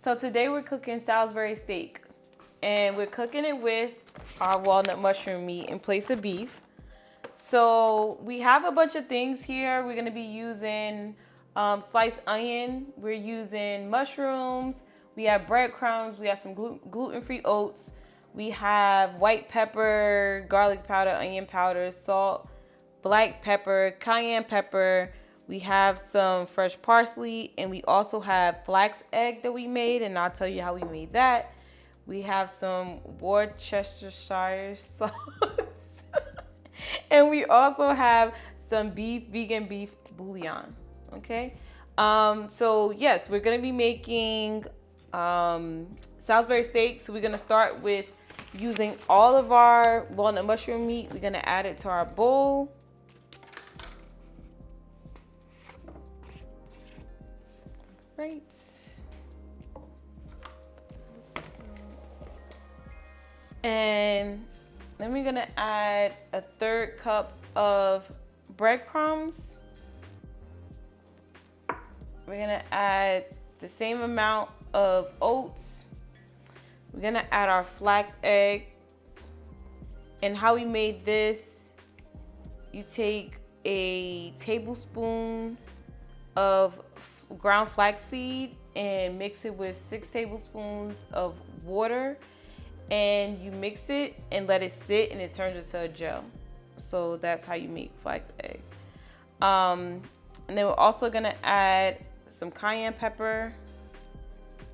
So today we're cooking Salisbury steak, and we're cooking it with our walnut mushroom meat in place of beef. So we have a bunch of things here. We're gonna be using sliced onion. We're using mushrooms. We have breadcrumbs. We have some gluten-free oats. We have white pepper, garlic powder, onion powder, salt, black pepper, cayenne pepper. We have some fresh parsley, and we also have flax egg that we made, and I'll tell you how we made that. We have some Worcestershire sauce. And we also have some vegan beef bouillon, okay? So yes, we're gonna be making Salisbury steak. So we're gonna start with using all of our walnut mushroom meat. We're gonna add it to our bowl. Right. And then we're gonna add a 1/3 cup of breadcrumbs. We're gonna add the same amount of oats. We're gonna add our flax egg. And how we made this, you take a tablespoon of ground flaxseed and mix it with 6 tablespoons of water, and you mix it and let it sit, and it turns into a gel. So that's how you make flax egg. And then we're also gonna add some cayenne pepper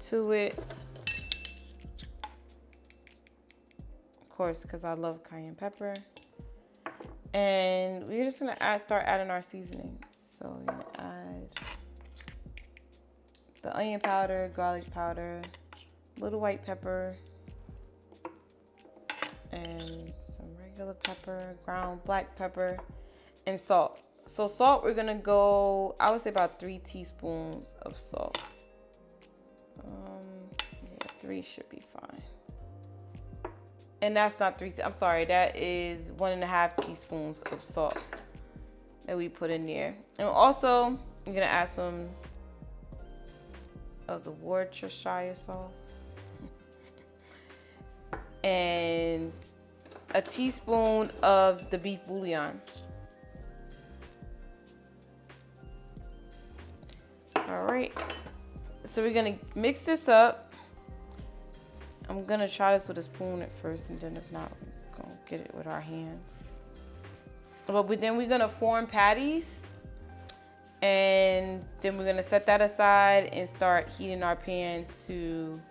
to it, of course, because I love cayenne pepper. And we're just gonna start adding our seasoning. So we're gonna add the onion powder, garlic powder, little white pepper, and some regular pepper, ground black pepper, and salt. So salt, we're gonna go, I would say about 3 teaspoons of salt. Yeah, 3 should be fine. And that's not 3, I'm sorry, that is 1.5 teaspoons of salt that we put in there. And also, I'm gonna add some of the Worcestershire sauce. And a teaspoon of the beef bouillon. All right, so we're gonna mix this up. I'm gonna try this with a spoon at first, and then if not, we're gonna get it with our hands. But then we're gonna form patties, and then we're gonna set that aside and start heating our pan to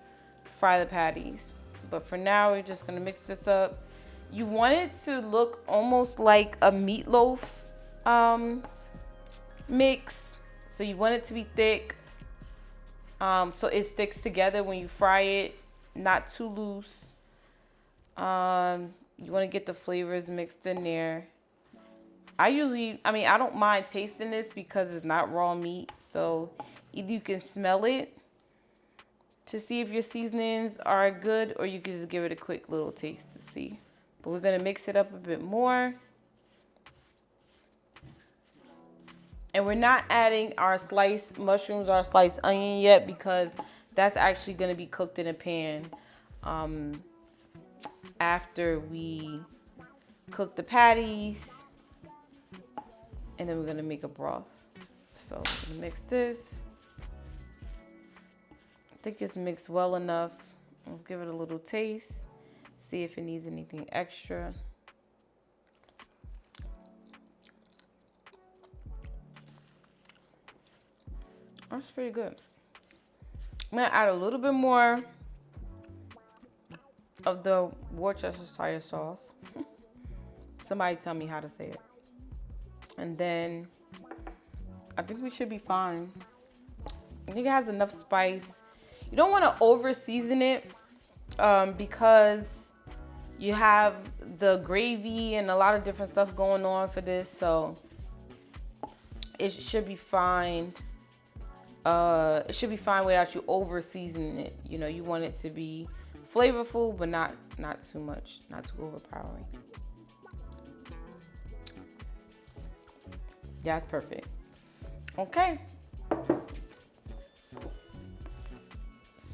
fry the patties. But for now, we're just gonna mix this up. You want it to look almost like a meatloaf mix. So you want it to be thick, so it sticks together when you fry it, not too loose. You want to get the flavors mixed in there. I don't mind tasting this because it's not raw meat. So either you can smell it to see if your seasonings are good, or you can just give it a quick little taste to see. But we're gonna mix it up a bit more. And we're not adding our sliced mushrooms or our sliced onion yet, because that's actually gonna be cooked in a pan after we cook the patties. And then we're gonna make a broth. So I'm gonna mix this. I think it's mixed well enough. Let's give it a little taste. See if it needs anything extra. That's pretty good. I'm gonna add a little bit more of the Worcestershire sauce. Somebody tell me how to say it. And then I think we should be fine. I think it has enough spice. You don't want to over season it because you have the gravy and a lot of different stuff going on for this, so it should be fine. It should be fine without you over seasoning it. You know, you want it to be flavorful, but not too much, not too overpowering. That's perfect. Okay.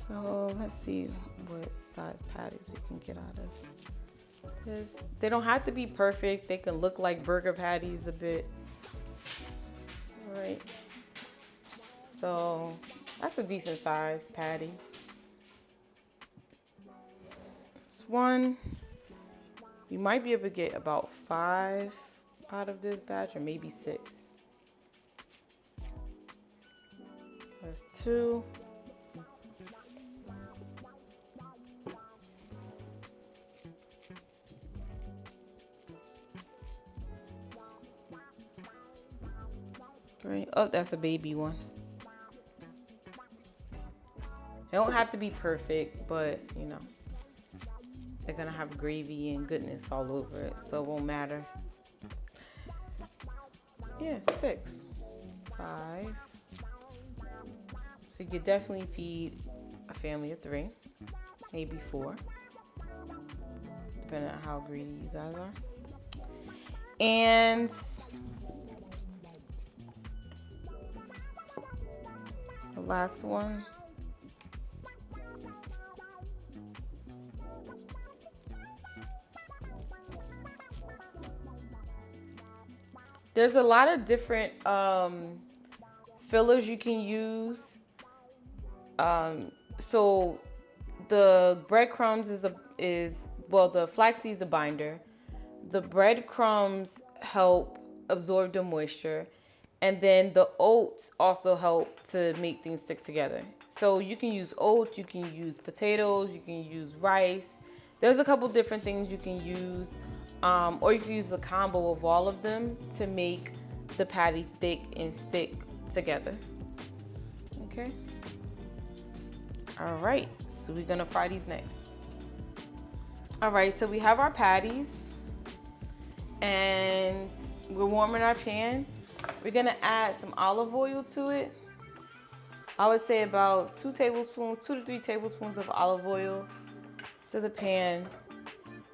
So let's see what size patties we can get out of this. They don't have to be perfect. They can look like burger patties a bit. All right. So that's a decent size patty. This one, you might be able to get about 5 out of this batch, or maybe 6. So that's 2. Right. Oh, that's a baby one. They don't have to be perfect, but you know, they're gonna have gravy and goodness all over it, so it won't matter. Yeah, 6. 5. So you could definitely feed a family of 3, maybe 4, depending on how greedy you guys are. And the last one. There's a lot of different fillers you can use. So the breadcrumbs is the flaxseed is a binder. The breadcrumbs help absorb the moisture, and then the oats also help to make things stick together. So you can use oats, you can use potatoes, you can use rice. There's a couple different things you can use, or you can use the combo of all of them to make the patty thick and stick together. Okay. All right, so we're gonna fry these next. All right, so we have our patties and we're warming our pan. We're gonna add some olive oil to it. I would say about 2 to 3 tablespoons of olive oil to the pan.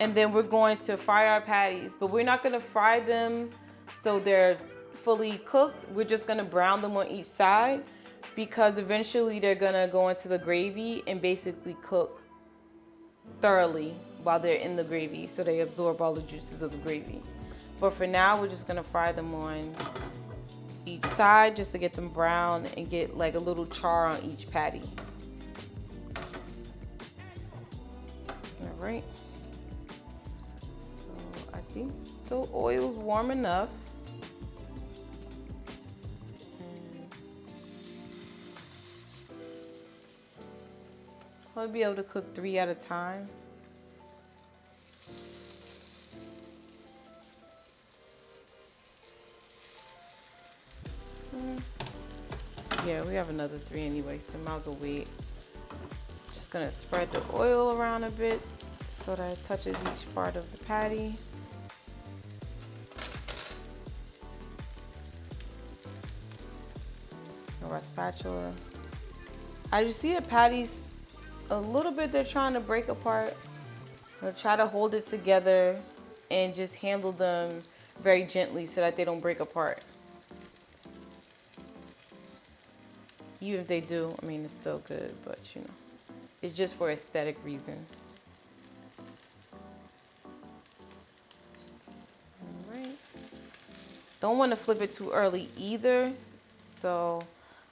And then we're going to fry our patties, but we're not gonna fry them so they're fully cooked. We're just gonna brown them on each side, because eventually they're gonna go into the gravy and basically cook thoroughly while they're in the gravy, so they absorb all the juices of the gravy. But for now, we're just gonna fry them on each side just to get them brown and get like a little char on each patty. All right. So I think the oil's warm enough. I'll be able to cook 3 at a time. Yeah, we have another 3 anyway, so might as well wait. Just gonna spread the oil around a bit so that it touches each part of the patty. Or a spatula. As you see the patties, a little bit they're trying to break apart. I'll try to hold it together and just handle them very gently so that they don't break apart. Even if they do, I mean, it's still good, but you know, it's just for aesthetic reasons. All right. Don't want to flip it too early either, so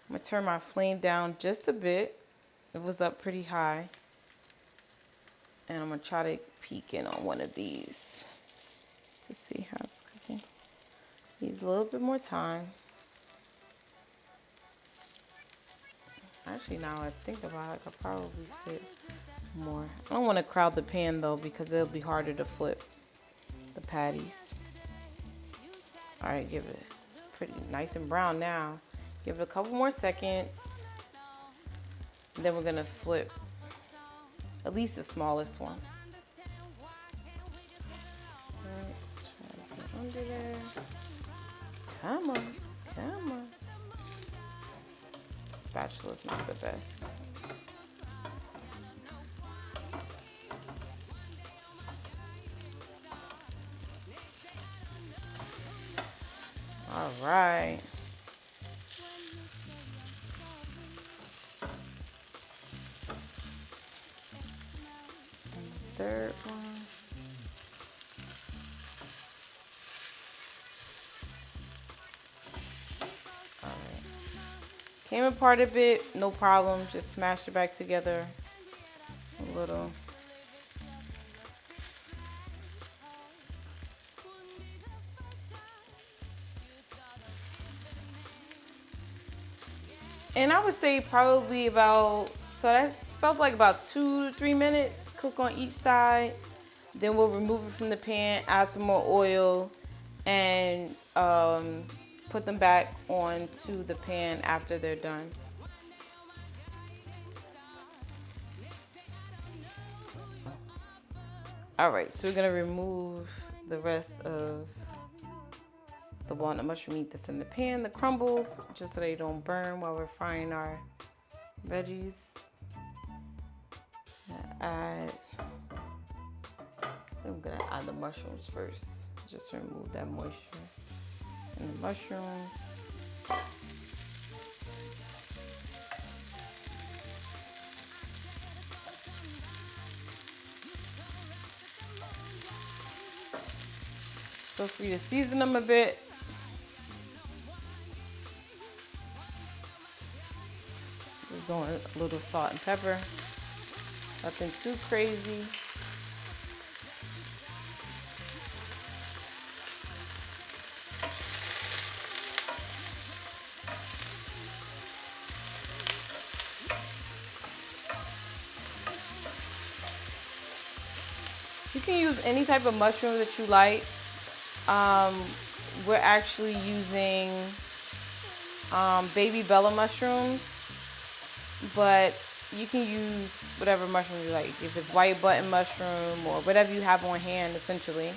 I'm gonna turn my flame down just a bit. It was up pretty high. And I'm gonna try to peek in on one of these to see how it's cooking. Needs a little bit more time. Actually, now I think about it, I could probably fit more. I don't want to crowd the pan though, because it'll be harder to flip the patties. All right, give it pretty nice and brown now. Give it a couple more seconds. And then we're gonna flip at least the smallest one. All right, try to get under there. Come on, come on. Spatula's not the best. All right. third one. All right. Came apart a bit, no problem. Just smash it back together a little. And I would say probably about, so that felt like about 2 to 3 minutes. Cook on each side. Then we'll remove it from the pan, add some more oil, and put them back onto the pan after they're done. All right, so we're gonna remove the rest of the walnut mushroom meat that's in the pan, the crumbles, just so they don't burn while we're frying our veggies. I'm gonna add the mushrooms first, just to remove that moisture in the mushrooms. Feel free to season them a bit. We're going a little salt and pepper. Nothing too crazy. You can use any type of mushroom that you like. We're actually using baby bella mushrooms, but you can use whatever mushroom you like. If it's white button mushroom or whatever you have on hand, essentially.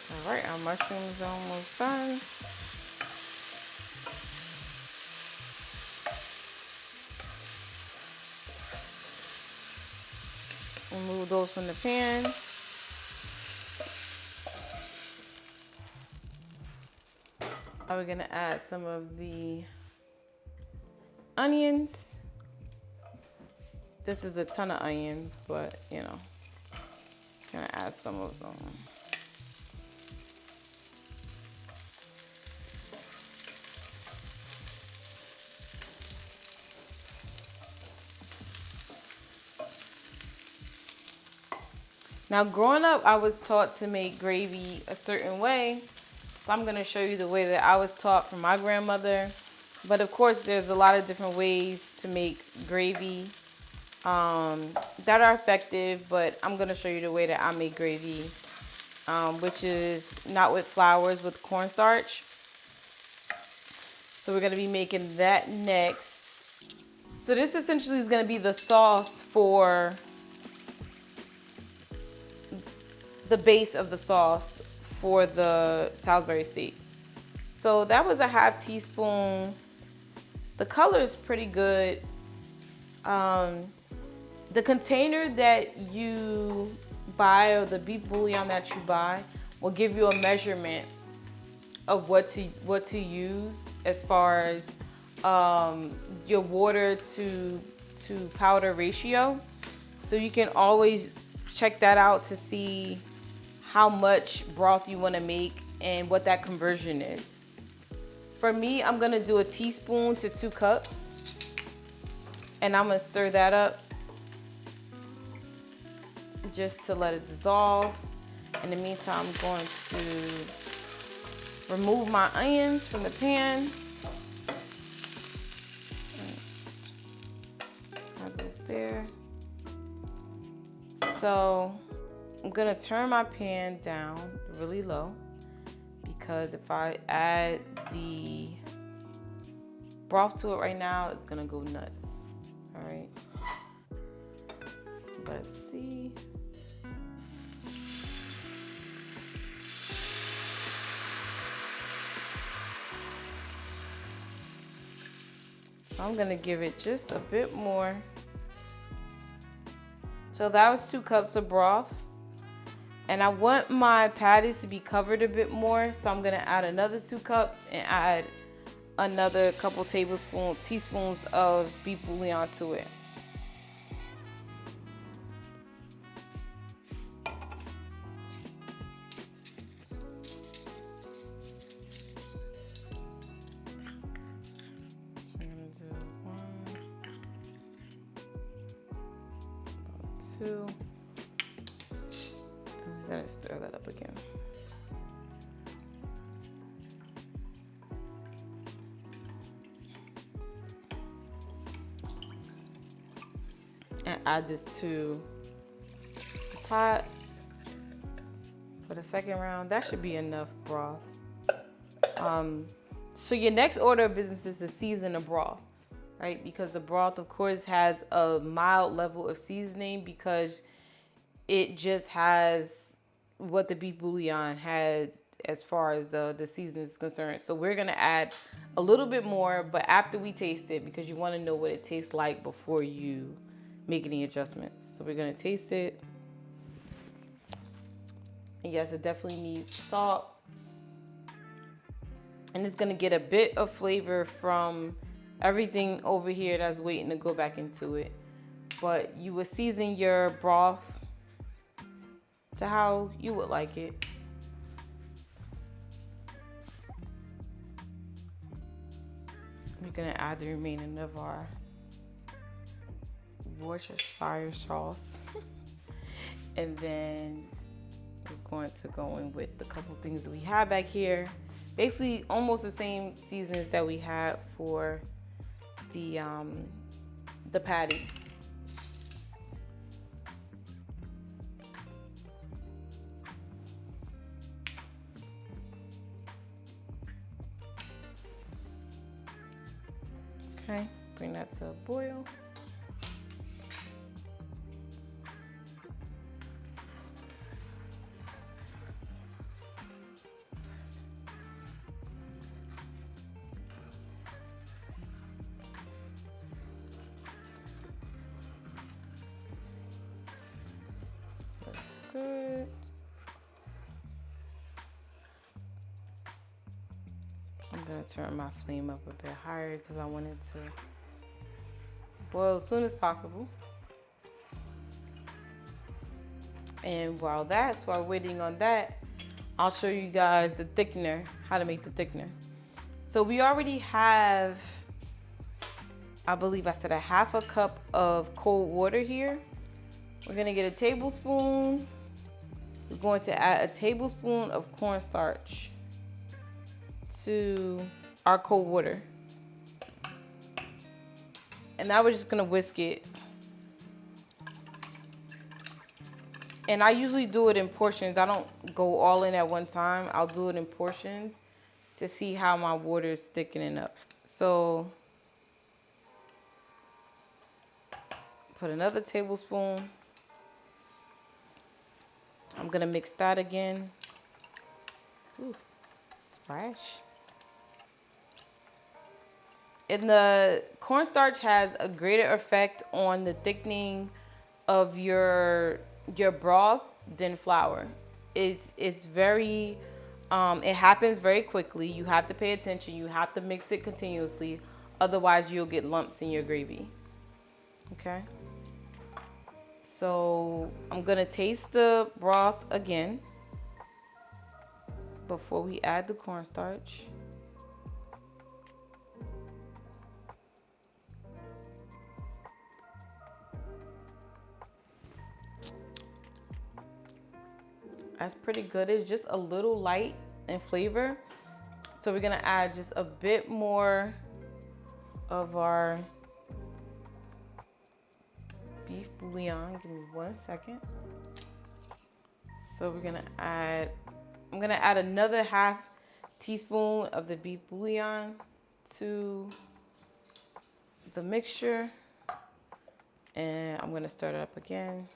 All right, our mushrooms are almost done. Remove those from the pan. Now we're gonna add some of the onions. This is a ton of onions, but you know, gonna add some of them. Now, growing up, I was taught to make gravy a certain way. So I'm gonna show you the way that I was taught from my grandmother. But of course, there's a lot of different ways to make gravy that are effective, but I'm gonna show you the way that I make gravy, which is not with flours, with cornstarch. So we're gonna be making that next. So this essentially is gonna be the sauce for the base of the sauce for the Salisbury steak. So that was a half teaspoon. The color is pretty good. The container that you buy, or the beef bouillon that you buy, will give you a measurement of what to use as far as your water to powder ratio. So you can always check that out to see how much broth you want to make and what that conversion is. For me, I'm gonna do a teaspoon to 2 cups, and I'm gonna stir that up just to let it dissolve. In the meantime, I'm going to remove my onions from the pan. Have this there. So I'm gonna turn my pan down really low, because if I add the broth to it right now, it's gonna go nuts. All right, let's see. So I'm gonna give it just a bit more. So that was 2 cups of broth. And I want my patties to be covered a bit more. So I'm gonna add another 2 cups and add another couple teaspoons of beef bouillon to it. So we're gonna do 1, 2. I'm gonna stir that up again. And add this to the pot for the second round. That should be enough broth. So your next order of business is to season the broth, right? Because the broth, of course, has a mild level of seasoning because it just has what the beef bouillon had as far as the seasoning is concerned. So we're gonna add a little bit more, but after we taste it, because you want to know what it tastes like before you make any adjustments. So we're gonna taste it. And yes, it definitely needs salt. And it's gonna get a bit of flavor from everything over here that's waiting to go back into it. But you would season your broth to how you would like it. We're gonna add the remaining of our Worcestershire sauce. And then we're going to go in with the couple things that we have back here. Basically almost the same seasons that we had for the patties. Okay, bring that to a boil. That's good. I'm gonna turn my flame up a bit higher because I want it to boil as soon as possible. And while we're waiting on that, I'll show you guys the thickener, how to make the thickener. So we already have, I believe I said a half a cup of cold water here. We're gonna get a tablespoon. We're going to add a tablespoon of cornstarch to our cold water. And now we're just gonna whisk it. And I usually do it in portions. I don't go all in at one time. I'll do it in portions to see how my water is thickening up. So put another tablespoon. I'm gonna mix that again. Ooh, splash. And the cornstarch has a greater effect on the thickening of your broth than flour. It's very, it happens very quickly. You have to pay attention. You have to mix it continuously. Otherwise, you'll get lumps in your gravy. Okay. So I'm gonna taste the broth again before we add the cornstarch. That's pretty good. It's just a little light in flavor. So we're gonna add just a bit more of our beef bouillon. Give me 1 second. So we're gonna add, I'm gonna add another half teaspoon of the beef bouillon to the mixture. And I'm gonna stir it up again.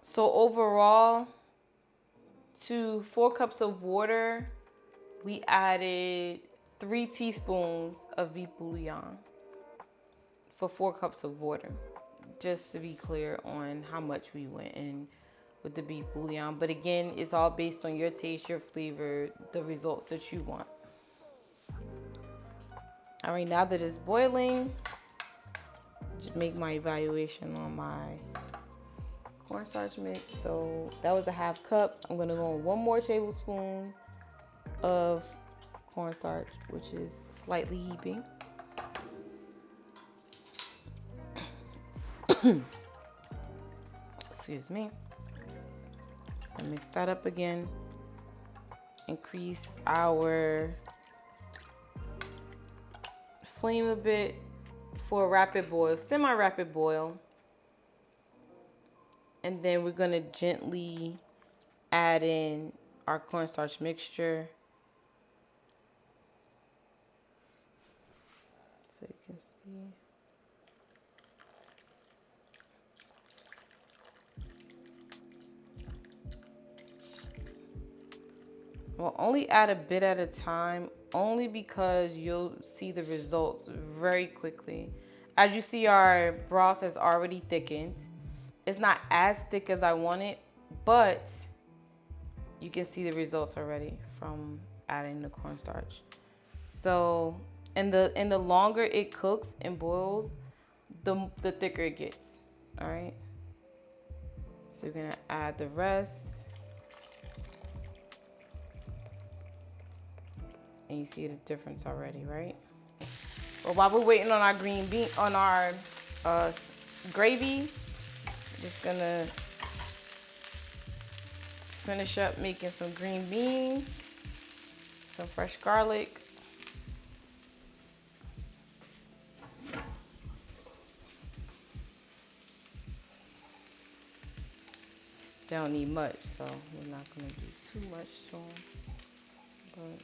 So overall, to 4 cups of water, we added 3 teaspoons of beef bouillon for 4 cups of water. Just to be clear on how much we went in with the beef bouillon. But again, it's all based on your taste, your flavor, the results that you want. All right, now that it's boiling, just make my evaluation on my cornstarch mix. So that was a 1/2 cup. I'm gonna go on 1 more tablespoon of cornstarch, which is slightly heaping. Excuse me. And mix that up again. Increase our flame a bit for a rapid boil, semi-rapid boil. And then we're gonna gently add in our cornstarch mixture. So you can see. We'll only add a bit at a time, only because you'll see the results very quickly. As you see, our broth has already thickened. It's not as thick as I want it, but you can see the results already from adding the cornstarch. So, and the longer it cooks and boils, the thicker it gets. All right. So we're gonna add the rest. And you see the difference already, right? Well, while we're waiting on our green bean, on our gravy, I'm just gonna finish up making some green beans, some fresh garlic. They don't need much, so we're not gonna do too much to them. But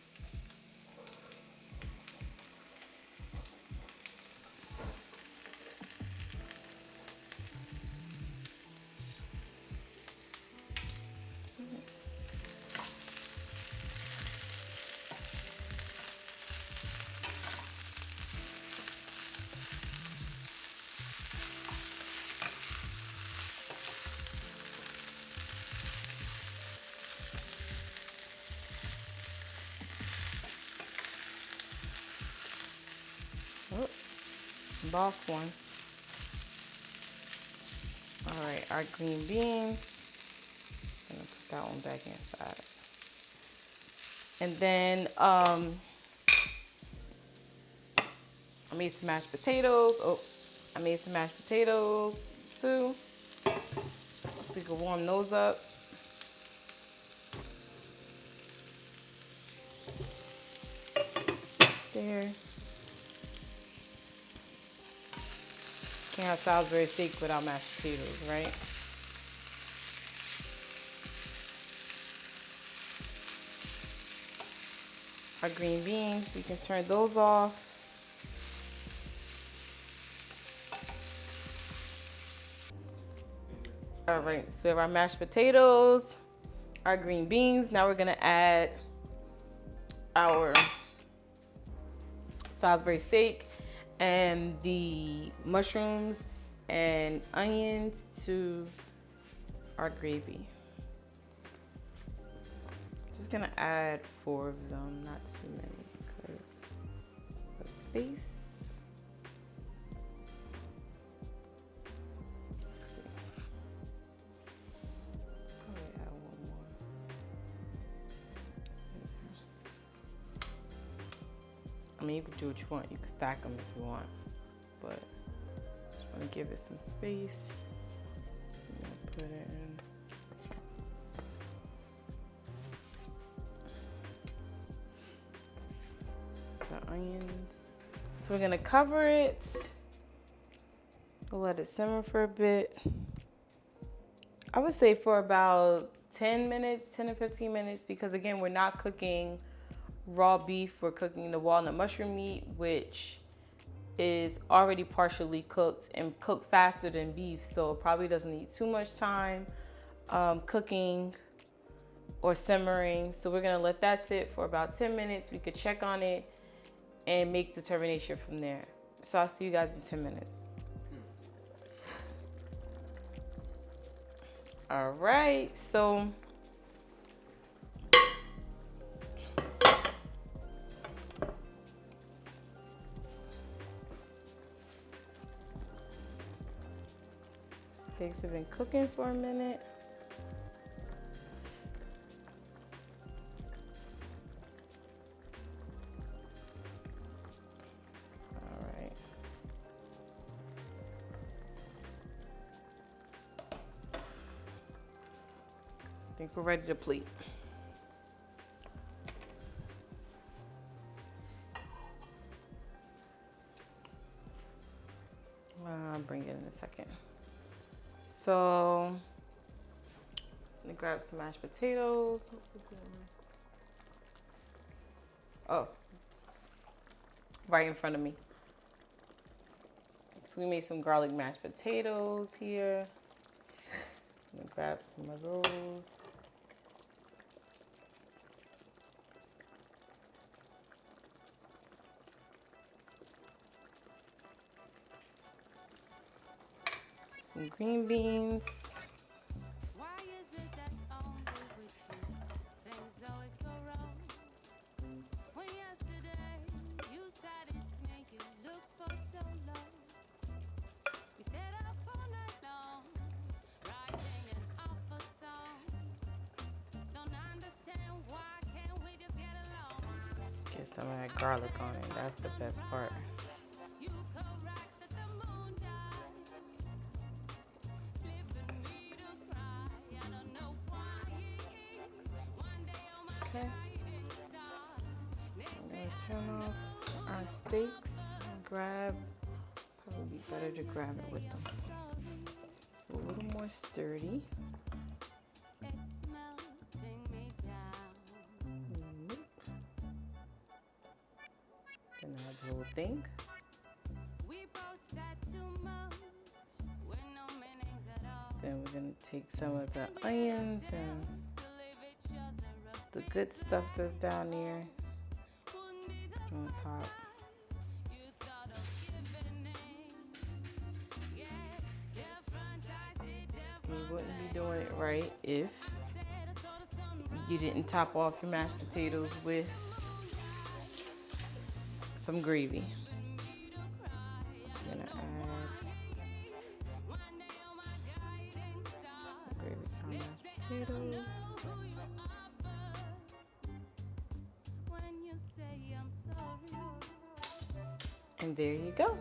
oh, lost one. All right, our green beans. I'm gonna put that one back inside. And then I made some mashed potatoes. Oh, I made some mashed potatoes too. So you can warm those up. There. Can't have Salisbury steak without mashed potatoes, right? Our green beans, we can turn those off. All right, so we have our mashed potatoes, our green beans. Now we're gonna add our Salisbury steak and the mushrooms and onions to our gravy. Just gonna add 4 of them, not too many because of space. Let's see. Probably add 1 more. I mean, you can do what you want. You can stack them if you want, but just want to give it some space. I'm gonna put it in. The onions. So we're gonna cover it. We'll let it simmer for a bit. I would say for about 10 minutes, 10 to 15 minutes, because again, we're not cooking raw beef. We're cooking the walnut mushroom meat, which is already partially cooked and cooked faster than beef. So it probably doesn't need too much time cooking or simmering. So we're gonna let that sit for about 10 minutes. We could check on it and make determination from there. So I'll see you guys in 10 minutes. All right, so steaks have been cooking for a minute. All right. I think we're ready to plate. I'll bring it in a second. So, I'm gonna grab some mashed potatoes. Oh, right in front of me. So we made some garlic mashed potatoes here. I'm gonna grab some of those. Some green beans. Why is it that only with you things always go wrong? When yesterday you said it's me you looked for so long. We stayed up all night long, writing an awful song. Don't understand why can't we just get along? Get some of that garlic on it. That's the best part. You correct that the moon died, leaving me to cry. I don't know why. One day on my Okay. guiding star, I'm gonna turn off our steaks and grab, probably be better to grab it with them. It's a little more sturdy. it's melting me down. Nope. Then add the whole thing. We both said too much with no meanings at all. Then we're gonna take some of the onions and To leave each other up the good stuff that's down there wouldn't be the on top. you thought of giving in. Yeah, different I see different. You wouldn't be doing it right if you didn't top off your mashed potatoes with some gravy. So I'm gonna add some gravy to our mashed potatoes. When you say I'm sorry. And there you go.